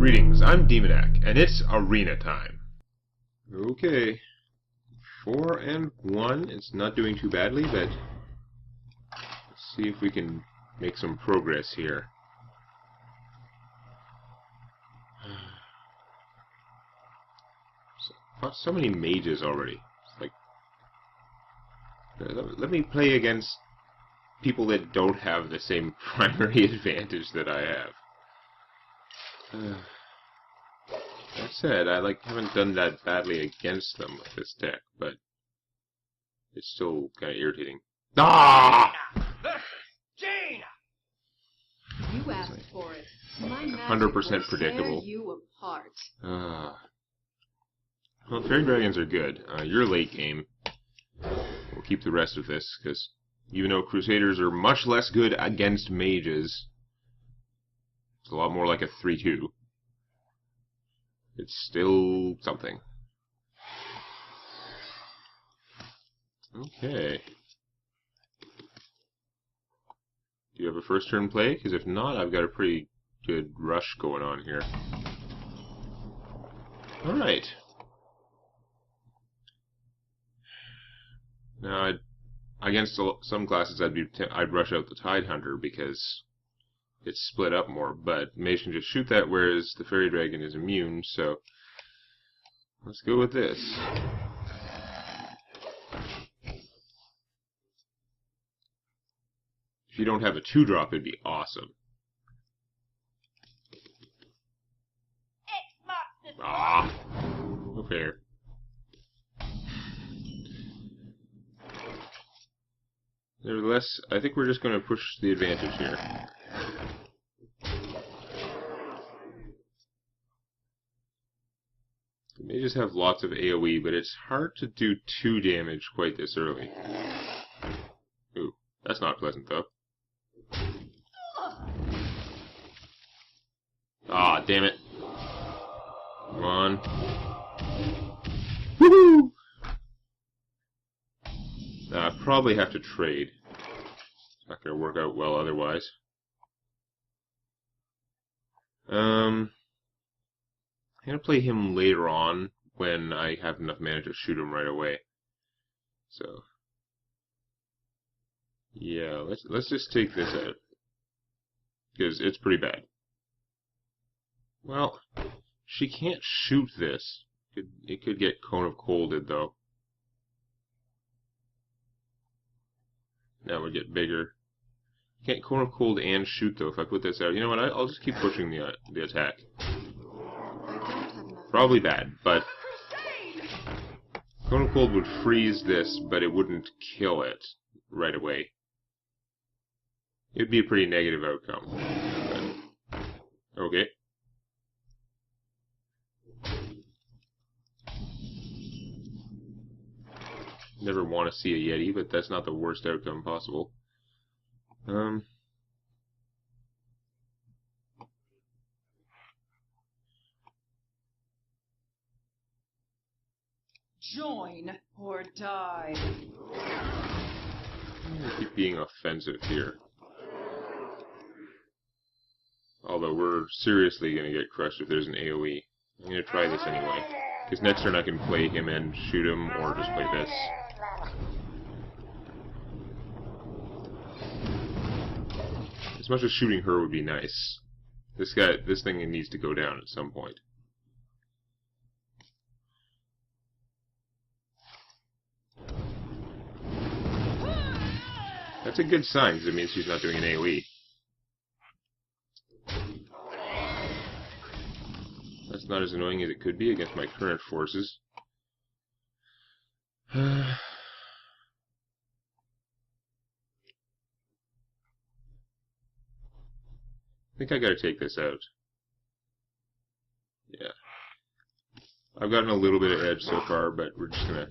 Greetings, I'm Demonac, and it's arena time. Okay, 4 and 1. It's not doing too badly, but let's see if we can make some progress here. Fought so many mages already. It's like, let me play against people that don't have the same primary advantage that I have. That said, I haven't done that badly against them with this deck, but it's still kind of irritating. Ah! Jaina! You asked for it. My 100% predictable. tear you apart. Well, Fairy Dragons are good. You're late game. We'll keep the rest of this, because even though Crusaders are much less good against mages, it's a lot more like a 3-2. It's still something. Okay. Do you have a first turn play? Because if not, I've got a pretty good rush going on here. Alright. Now, against some classes, I'd rush out the Tidehunter because it's split up more, but Mage can just shoot that, whereas the Fairy Dragon is immune, so let's go with this. If you don't have a 2-drop, it'd be awesome. Ah, no fair. Nevertheless, I think we're just going to push the advantage here. The mages have lots of AoE, but it's hard to do 2 damage quite this early. Ooh, that's not pleasant though. Ah, damn it. Come on. Woohoo! I probably have to trade. It's not going to work out well otherwise. I'm going to play him later on when I have enough mana to shoot him right away. So, yeah, let's just take this out, because it's pretty bad. Well, she can't shoot this. It could get Cone of Colded though. Now we get bigger. Can't Cone of Cold and shoot though if I put this out. You know what? I'll just keep pushing the attack. Probably bad, but Cone of Cold would freeze this, but it wouldn't kill it right away. It'd be a pretty negative outcome. But, okay. Never want to see a Yeti, but that's not the worst outcome possible. Join or die. I'm going to keep being offensive here. Although we're seriously going to get crushed if there's an AoE. I'm going to try this anyway. Because next turn I can play him and shoot him, or just play this. As much as shooting her would be nice. This thing needs to go down at some point. That's a good sign, because it means she's not doing an AoE. That's not as annoying as it could be against my current forces. I think I gotta take this out. Yeah. I've gotten a little bit of edge so far, but we're just gonna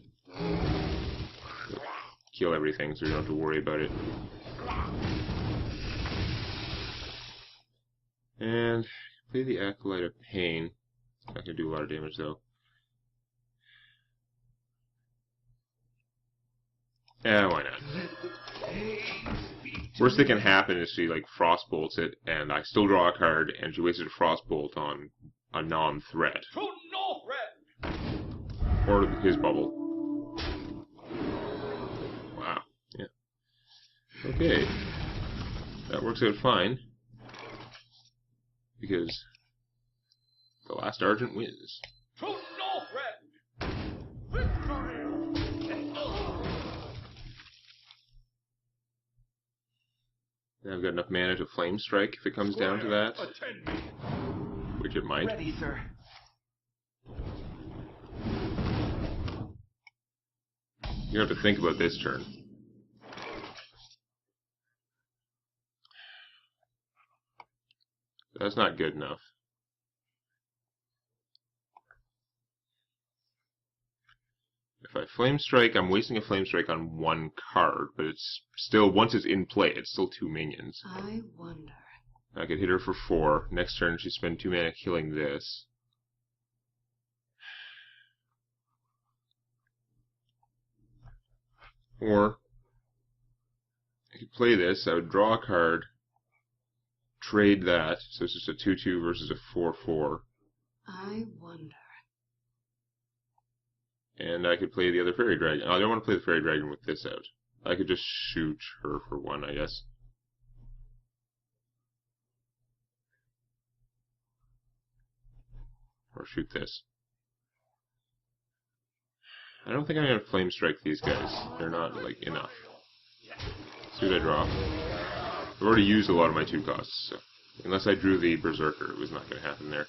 kill everything so we don't have to worry about it. And play the Acolyte of Pain. It's not gonna do a lot of damage though. Yeah, why not? Worst that can happen is she like frostbolts it, and I still draw a card, and she wasted a frostbolt on a non-threat. To no friend. Or his bubble. Wow. Yeah. Okay. That works out fine. Because the last Argent wins. To no friend. Victory. Now I've got enough mana to Flame Strike if it comes down to that. Attend me. Which it might. Ready, sir. You have to think about this turn. That's not good enough. If I Flame Strike, I'm wasting a Flame Strike on one card, but it's still, once it's in play, it's still 2 minions. I wonder. I could hit her for 4. Next turn, she spend 2 mana killing this. Or, I could play this, I would draw a card, trade that, so it's just a 2-2 versus a 4-4. I wonder. And I could play the other Fairy Dragon. Oh, I don't want to play the Fairy Dragon with this out. I could just shoot her for 1, I guess. Or shoot this. I don't think I'm going to Flame Strike these guys. They're not, like, enough. Let's see what I draw. I've already used a lot of my 2 costs, so unless I drew the Berserker, it was not going to happen there.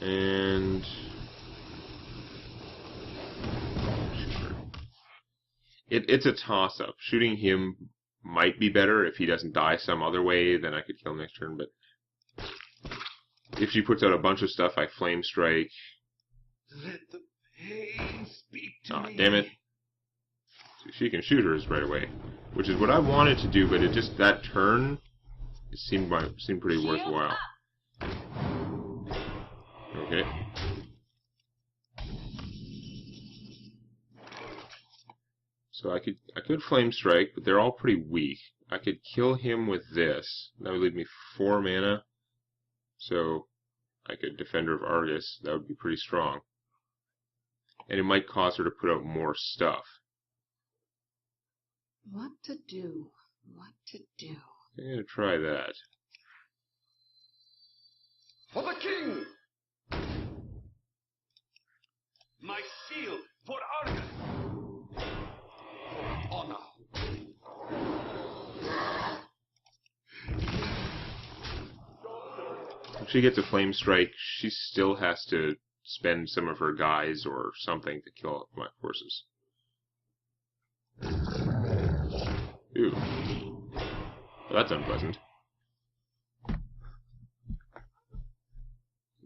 And it's a toss-up. Shooting him might be better if he doesn't die some other way, then I could kill him next turn, but if she puts out a bunch of stuff, I Flame Strike. Let the pain speak to me. Damn it. She can shoot hers right away, which is what I wanted to do, but it just, that turn, it seemed pretty worthwhile. Okay. So I could Flame Strike, but they're all pretty weak. I could kill him with this. That would leave me 4 mana. So I could Defender of Argus. That would be pretty strong. And it might cause her to put out more stuff. What to do? What to do? I'm going to try that. For the king! My shield for Argus! For honor! If she gets a Flame Strike, she still has to spend some of her guys or something to kill my forces. Ooh. Well, that's unpleasant.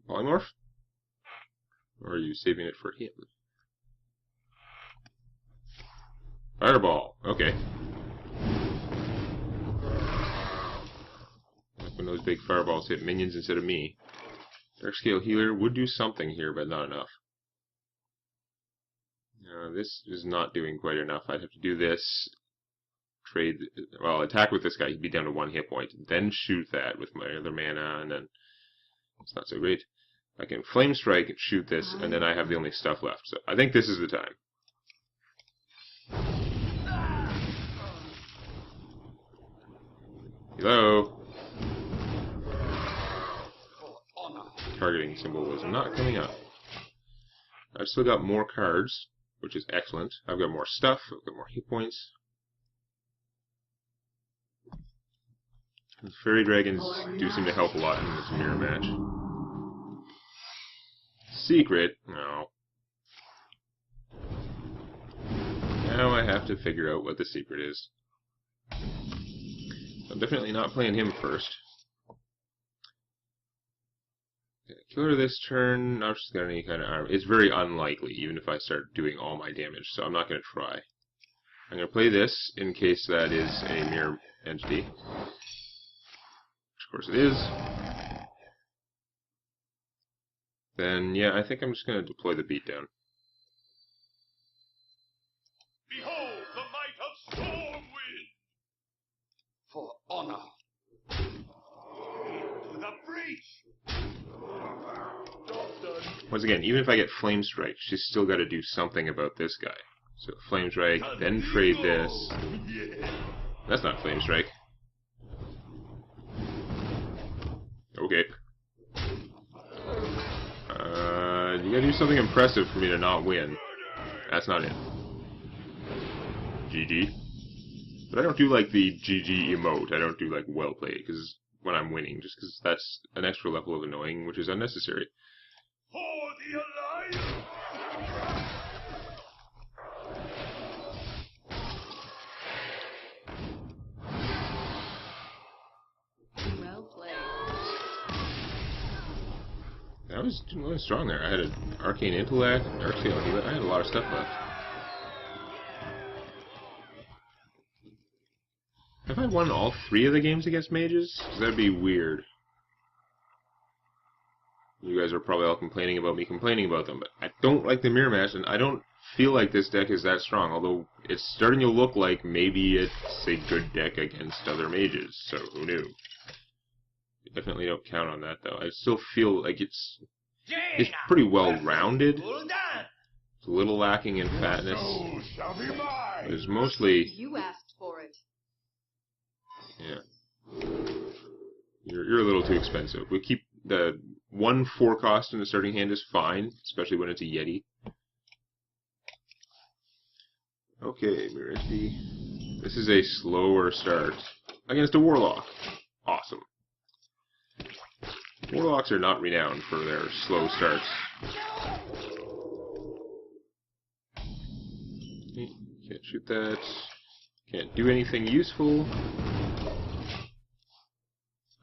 Polymorph? Or are you saving it for him? Fireball. Okay. When those big fireballs hit minions instead of me. Darkscale Healer would do something here, but not enough. This is not doing quite enough. I'd have to do this. Trade, well, attack with this guy, he'd be down to 1 hit point. Then shoot that with my other mana, and then it's not so great. I can Flame Strike, shoot this, and then I have the only stuff left. So I think this is the time. Hello? Targeting symbol was not coming up. I've still got more cards, which is excellent. I've got more stuff, I've got more hit points. The Fairy Dragons do seem to help a lot in this mirror match. Secret? No. Now I have to figure out what the secret is. I'm definitely not playing him first. Kill her this turn, not just got any kind of armor. It's very unlikely, even if I start doing all my damage, so I'm not going to try. I'm going to play this in case that is a mirror entity. Of course it is. Then, yeah, I think I'm just going to deploy the beatdown. Behold the might of Stormwind! For honor! To the breach! once again, even if I get Flame Strike, she's still got to do something about this guy. So Flame Strike, then trade this. That's not Flame Strike. Okay. You gotta do something impressive for me to not win. That's not it. GG. But I don't do like the GG emote. I don't do like well played because when I'm winning, just because that's an extra level of annoying, which is unnecessary. For the Alliance! Well played. I was doing really strong there. I had an Arcane Intellect, Darksail Healer. I had a lot of stuff left. Have I won all 3 of the games against mages? 'Cause that'd be weird. You guys are probably all complaining about me complaining about them, but I don't like the mirror match, and I don't feel like this deck is that strong, although it's starting to look like maybe it's a good deck against other mages, so who knew? Definitely don't count on that, though. I still feel like it's pretty well-rounded. It's a little lacking in fatness. But it's mostly... You asked for it. Yeah. You're a little too expensive. We keep the 1/4 cost in the starting hand is fine, especially when it's a Yeti. Okay, Mirenti. This is a slower start against a Warlock. Awesome. Warlocks are not renowned for their slow starts. Can't shoot that. Can't do anything useful.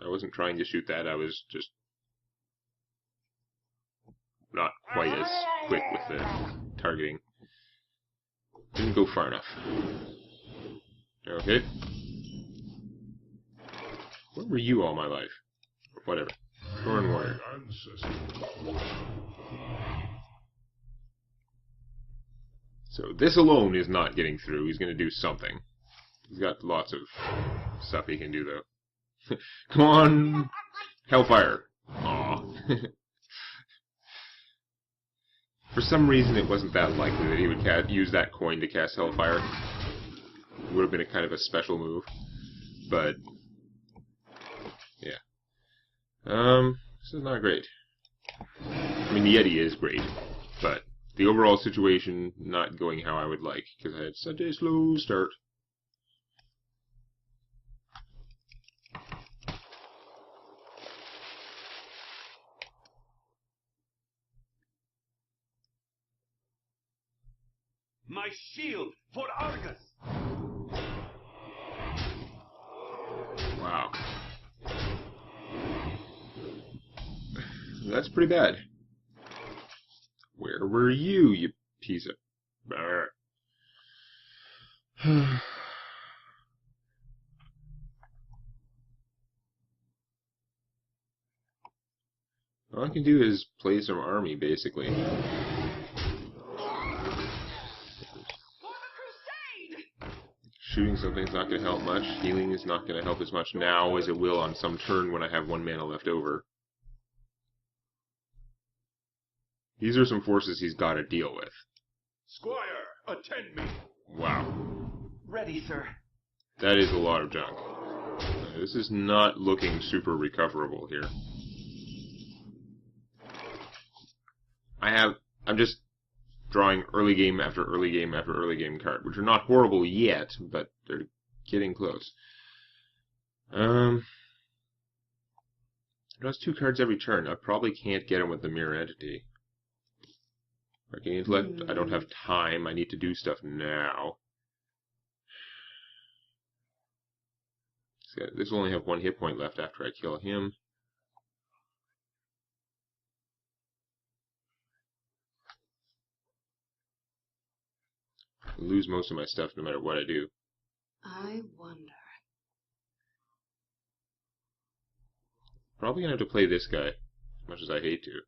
I wasn't trying to shoot that, I was just not quite as quick with the targeting. Didn't go far enough. Okay. Where were you all my life? Whatever. Thorn Warrior. So this alone is not getting through. He's going to do something. He's got lots of stuff he can do, though. Come on! Hellfire! Aw. For some reason, it wasn't that likely that he would use that coin to cast Hellfire. It would have been a kind of a special move. But, yeah. This is not great. I mean, the Yeti is great, but the overall situation not going how I would like, because I had such a slow start. My shield for Argus! Wow. That's pretty bad. Where were you, you piece of... All I can do is play some army, basically. Shooting something's not going to help much. Healing is not going to help as much now as it will on some turn when I have 1 mana left over. These are some forces he's got to deal with. Squire, attend me! Wow. Ready, sir. That is a lot of junk. This is not looking super recoverable here. I'm just drawing early game after early game after early game card, which are not horrible yet, but they're getting close. Draws 2 cards every turn. I probably can't get him with the Mirror Entity. Arcane Intellect, I don't have time. I need to do stuff now. This will only have 1 hit point left after I kill him. I lose most of my stuff no matter what I do. I wonder. Probably gonna have to play this guy, as much as I hate to.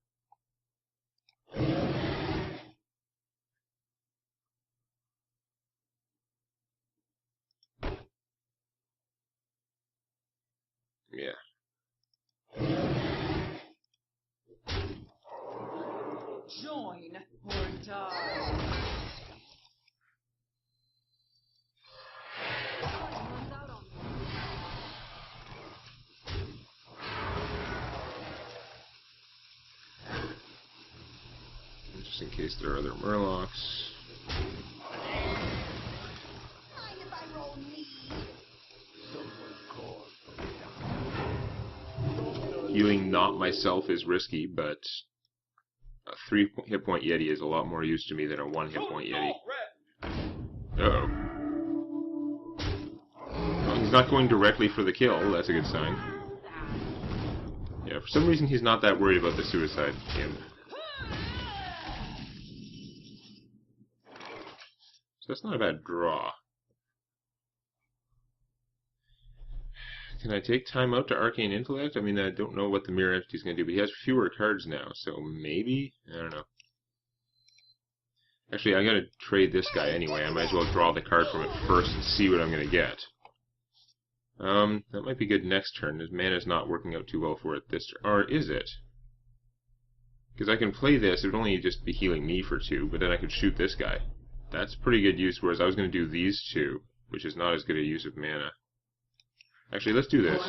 Yeah. Join or die. Runs out on me. Just in case there are other Murlocs. Mind if I roll need? Healing not myself is risky, but a 3 hit point Yeti is a lot more use to me than a 1 hit point Yeti. Uh-oh. Well, he's not going directly for the kill, that's a good sign. Yeah, for some reason he's not that worried about the suicide imp. So that's not a bad draw. Can I take time out to Arcane Intellect? I mean, I don't know what the Mirror Entity's going to do, but he has fewer cards now, so maybe? I don't know. Actually, I gotta trade this guy anyway. I might as well draw the card from it first and see what I'm going to get. That might be good next turn. His mana's not working out too well for it this turn. Or is it? Because I can play this, it would only just be healing me for 2, but then I could shoot this guy. That's pretty good use, whereas I was going to do these 2, which is not as good a use of mana. Actually, let's do this.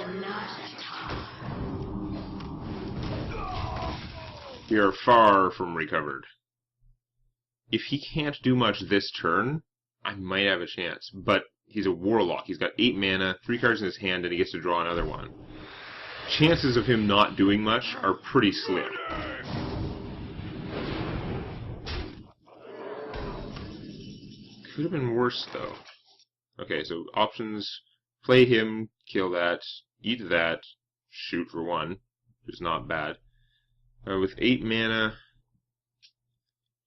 We are far from recovered. If he can't do much this turn, I might have a chance. But he's a Warlock. He's got 8 mana, 3 cards in his hand, and he gets to draw another one. Chances of him not doing much are pretty slim. Could have been worse, though. Okay, so options: play him, kill that, eat that, shoot for 1, which is not bad. With 8 mana,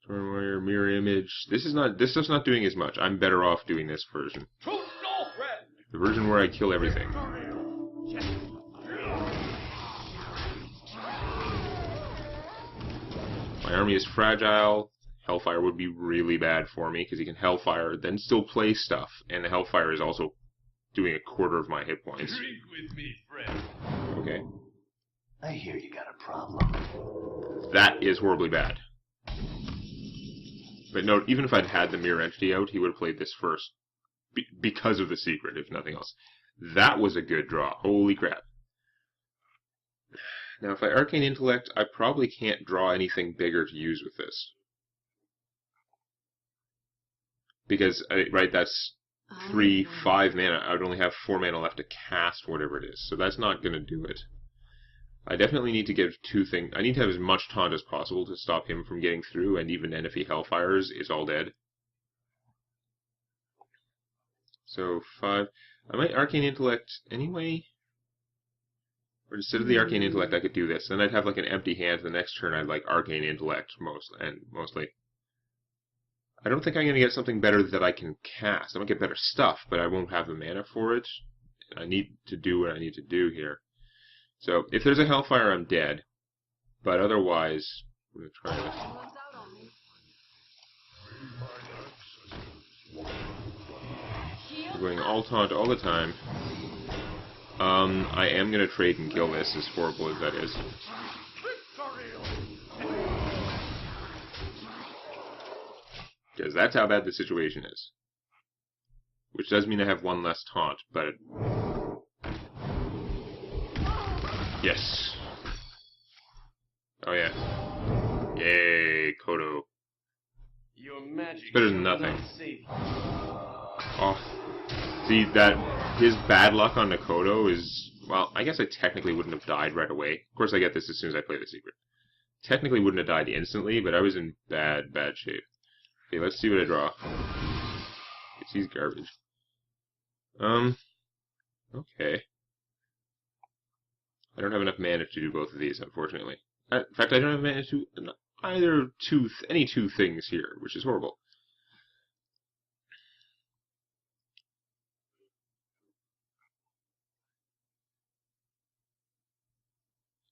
Storm Warrior, Mirror Image. This stuff's not doing as much. I'm better off doing this version. The version where I kill everything. My army is fragile. Hellfire would be really bad for me, because he can Hellfire, then still play stuff. And the Hellfire is also doing a quarter of my hit points. Drink with me, friend. Okay. I hear you got a problem. That is horribly bad. But note, even if I'd had the Mirror Entity out, he would have played this first. Because of the secret, if nothing else. That was a good draw. Holy crap. Now, if I Arcane Intellect, I probably can't draw anything bigger to use with this. Because, right, that's 3, 5 mana. I would only have 4 mana left to cast whatever it is. So that's not going to do it. I definitely need to give 2 things. I need to have as much taunt as possible to stop him from getting through, and even then if he Hellfires, it's all dead. So 5. I might Arcane Intellect anyway. Or instead of the Arcane Intellect, I could do this. Then I'd have like an empty hand. The next turn I'd like Arcane Intellect mostly. I don't think I'm going to get something better that I can cast. I might get better stuff, but I won't have the mana for it. I need to do what I need to do here. So, if there's a Hellfire, I'm dead. But otherwise, I'm going to try this. Runs out on me. I'm going all taunt all the time. I am going to trade and kill this, as horrible as that is. Because that's how bad the situation is. Which does mean I have 1 less taunt, but... Yes. Oh yeah. Yay, Kodo. Your magic It's better than nothing. Oh. See, his bad luck on Nakodo is... Well, I guess I technically wouldn't have died right away. Of course I get this as soon as I play the secret. Technically wouldn't have died instantly, but I was in bad shape. Okay, let's see what I draw. He's garbage. Okay. I don't have enough mana to do both of these, unfortunately. In fact, I don't have mana to any 2 things here, which is horrible.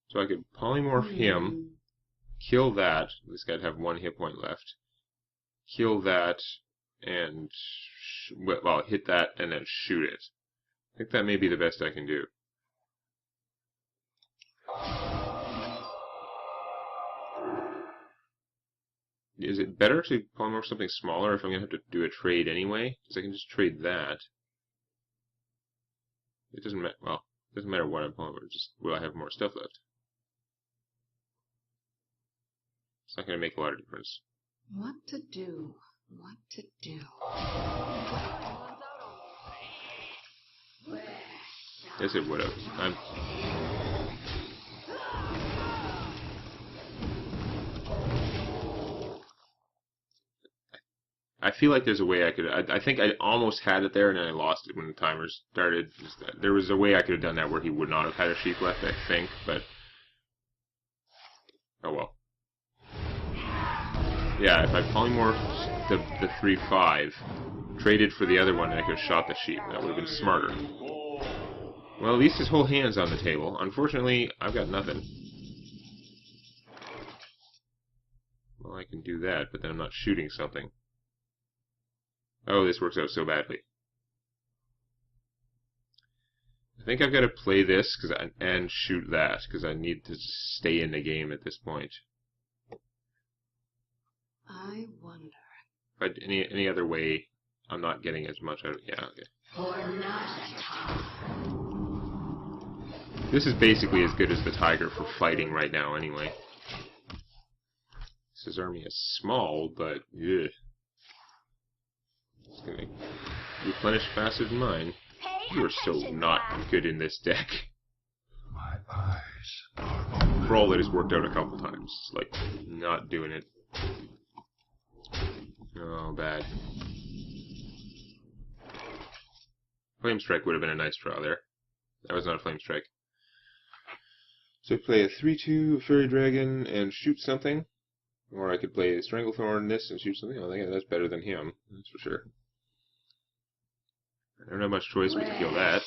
So I could polymorph him, kill that. This guy'd have 1 hit point left. Kill that, and well, hit that, and then shoot it. I think that may be the best I can do. Is it better to polymorph something smaller if I'm going to have to do a trade anyway? Because I can just trade that. It doesn't matter. Well, it doesn't matter what I'm polymorphing. Just will I have more stuff left? It's not going to make a lot of difference. What to do? What to do? Yes, it would have. I feel like there's a way I could. I think I almost had it there, and then I lost it when the timer started. There was a way I could have done that where he would not have had a sheep left, I think, but oh well. Yeah, if I polymorphed the 3/5, traded for the other one, and I could have shot the sheep, that would have been smarter. Well, at least his whole hand's on the table. Unfortunately, I've got nothing. Well, I can do that, but then I'm not shooting something. Oh, this works out so badly. I think I've got to play this and shoot that, because I need to stay in the game at this point. I wonder. But any other way, I'm not getting as much out of it. Yeah, okay. This is basically as good as the tiger for fighting right now, anyway. His army is small, but ugh. It's gonna replenish faster than mine. You are so not good in this deck. My eyes are open. For all that, it's worked out a couple times. Like, not doing it. Oh, bad. Flame Strike would have been a nice draw there. That was not a Flame Strike. So play a 3/2 Fairy Dragon and shoot something. Or I could play Stranglethorn this and shoot something. Oh, yeah, that's better than him. That's for sure. I don't have much choice but to kill that.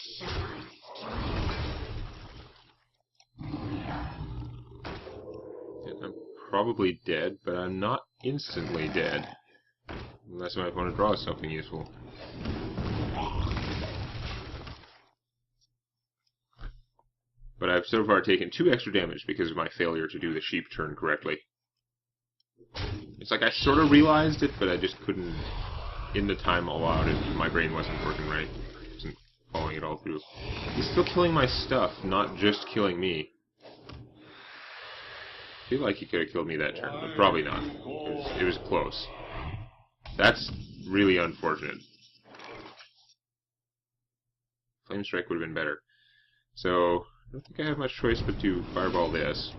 And I'm probably dead, but I'm not instantly dead. Unless I might want to draw something useful. But I've so far taken 2 extra damage because of my failure to do the sheep turn correctly. It's like I sort of realized it, but I just couldn't, in the time allowed it. My brain wasn't working right. It wasn't following it all through. He's still killing my stuff, not just killing me. I feel like he could have killed me that turn, but probably not. It was close. That's really unfortunate. Flame Strike would have been better. So, I don't think I have much choice but to fireball this.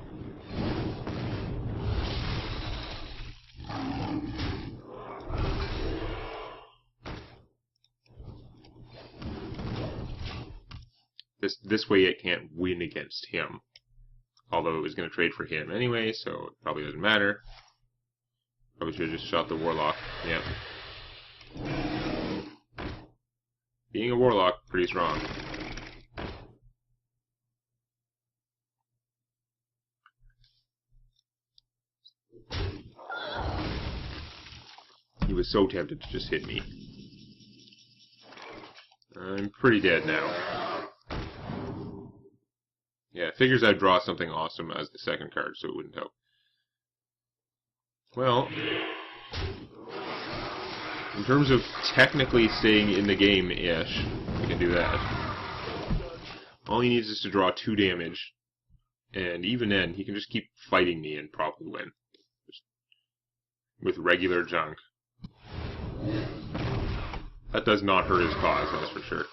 This way it can't win against him. Although it was going to trade for him anyway, so it probably doesn't matter. Probably should have just shot the Warlock. Yeah. Being a Warlock, pretty strong. He was so tempted to just hit me. I'm pretty dead now. Yeah, figures I'd draw something awesome as the second card, so it wouldn't help. Well, in terms of technically staying in the game-ish, I can do that. All he needs is to draw 2 damage, and even then, he can just keep fighting me and probably win. Just with regular junk. That does not hurt his cause, that's for sure.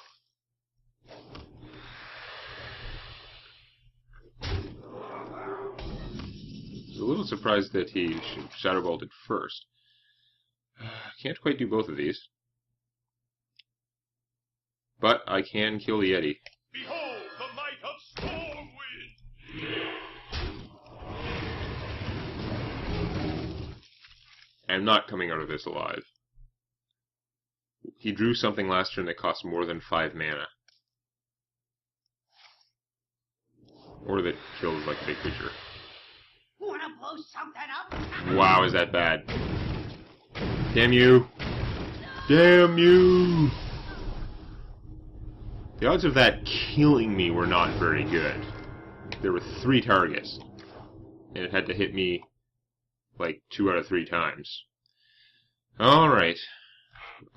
I was a little surprised that he Shadow Bolted first. Can't quite do both of these. But I can kill the Yeti. Behold the might of Stormwind! I'm not coming out of this alive. He drew something last turn that cost more than 5 mana. Or that killed like a big creature. Wanna blow something up? Wow, is that bad. Damn you! Damn you! The odds of that killing me were not very good. There were 3 targets. And it had to hit me like 2 out of 3 times. Alright.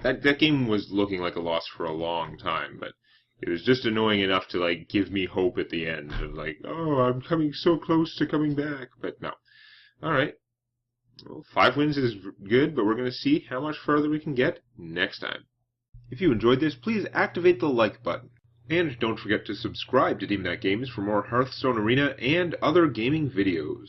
That game was looking like a loss for a long time, but it was just annoying enough to, like, give me hope at the end. Of like, oh, I'm coming so close to coming back. But no. Alright. Well, 5 wins is good, but we're going to see how much further we can get next time. If you enjoyed this, please activate the like button. And don't forget to subscribe to Demonac Games for more Hearthstone Arena and other gaming videos.